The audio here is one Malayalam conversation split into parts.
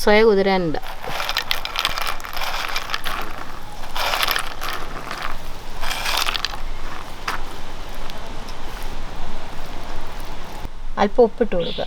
സോയ കുതിരാനുണ്ട്. അല്പം ഉപ്പിട്ട് കൊടുക്കുക.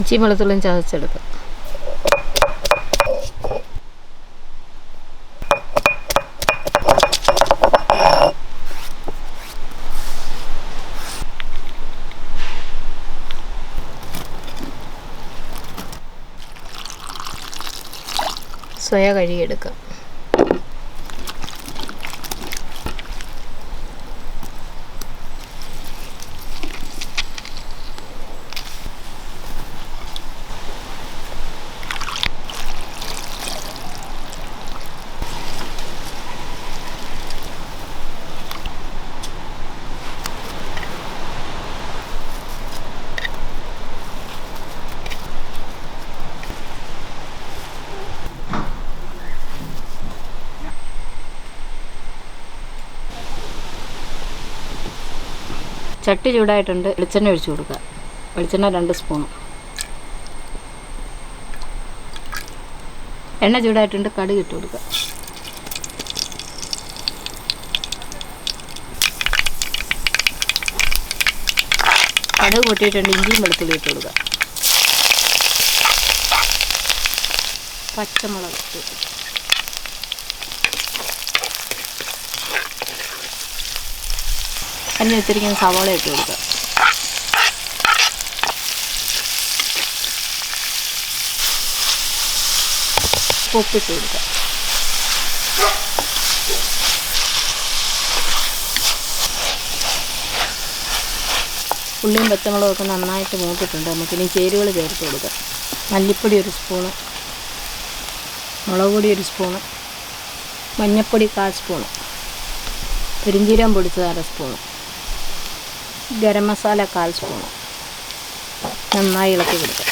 ഇഞ്ചി വെളുത്തുള്ളിയും ചതച്ചെടുക്കുക. സോയ കഴുകിയെടുക്കുക. ചട്ടി ചൂടായിട്ടുണ്ട്. വെളിച്ചെണ്ണ ഒഴിച്ചു കൊടുക്കുക. വെളിച്ചെണ്ണ 2 സ്പൂൺ. എണ്ണ ചൂടായിട്ടുണ്ട്. കടുക് ഇട്ട് കൊടുക്കുക. കടുക് പൊട്ടിയിട്ടുണ്ട്. ഇഞ്ചിയും വെളുത്തുള്ളി ഇട്ട് കൊടുക്കുക. പച്ചമുളക് ഇട്ട് കൊടുക്കുക. അരിഞ്ഞ് വെച്ചിരിക്കുന്ന സവാള ഇട്ട് കൊടുക്കുക. ഉപ്പിട്ട് കൊടുക്കുക. ഉള്ളിയും പച്ചമുളകൊക്കെ നന്നായിട്ട് മൂത്തിട്ടുണ്ട്. നമുക്കിനി ചേരുവകൾ ചേർത്ത് കൊടുക്കാം. മല്ലിപ്പൊടി 1 സ്പൂണ്, മുളക് പൊടി 1 സ്പൂണ്, മഞ്ഞൾപ്പൊടി 1/4 സ്പൂണ്, പെരിഞ്ചീരകം പൊടിച്ചത് 1/2 സ്പൂണ്, ഗരം മസാല 1/4 സ്പൂണ്. നന്നായി ഇളക്കി കൊടുക്കുക.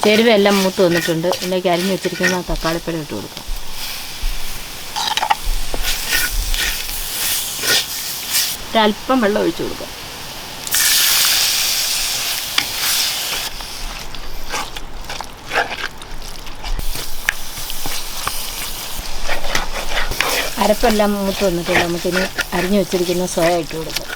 ചേരുവ എല്ലാം മൂത്ത് വന്നിട്ടുണ്ട്. ഇതിലേക്ക് അരിഞ്ഞ് വെച്ചിരിക്കുന്ന തക്കാളിപ്പഴം ഇട്ട് കൊടുക്കുക. ഒരല്പം വെള്ളം ഒഴിച്ചു കൊടുക്കുക. അരപ്പെല്ലാം മൂത്ത് വന്നിട്ടുണ്ട്. നമുക്കിനി അരിഞ്ഞു വെച്ചിരിക്കുന്ന സോയ ഇട്ട് കൊടുക്കാം.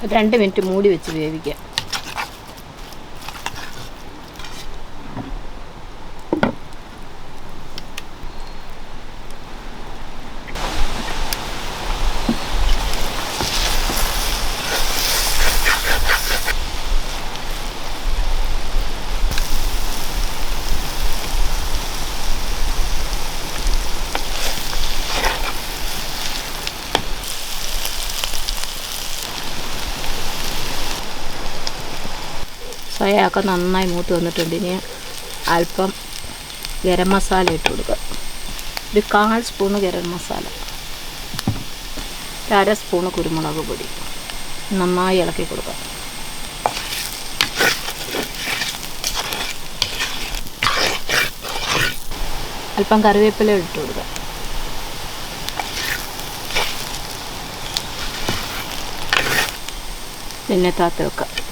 ഒരു 2 മിനിറ്റ് മൂടി വെച്ച് വേവിക്കാം. സോയയൊക്കെ നന്നായി മൂത്ത് വന്നിട്ടുണ്ട്. ഇനി അല്പം ഗരം മസാല ഇട്ട് കൊടുക്കുക. ഒരു 1/4 സ്പൂണ് ഗരം മസാല, 1/2 സ്പൂണ് കുരുമുളക് പൊടി. നന്നായി ഇളക്കി കൊടുക്കുക. അല്പം കറിവേപ്പില ഇട്ട് കൊടുക്കുക. പിന്നെ താത്ത് വെക്കാം.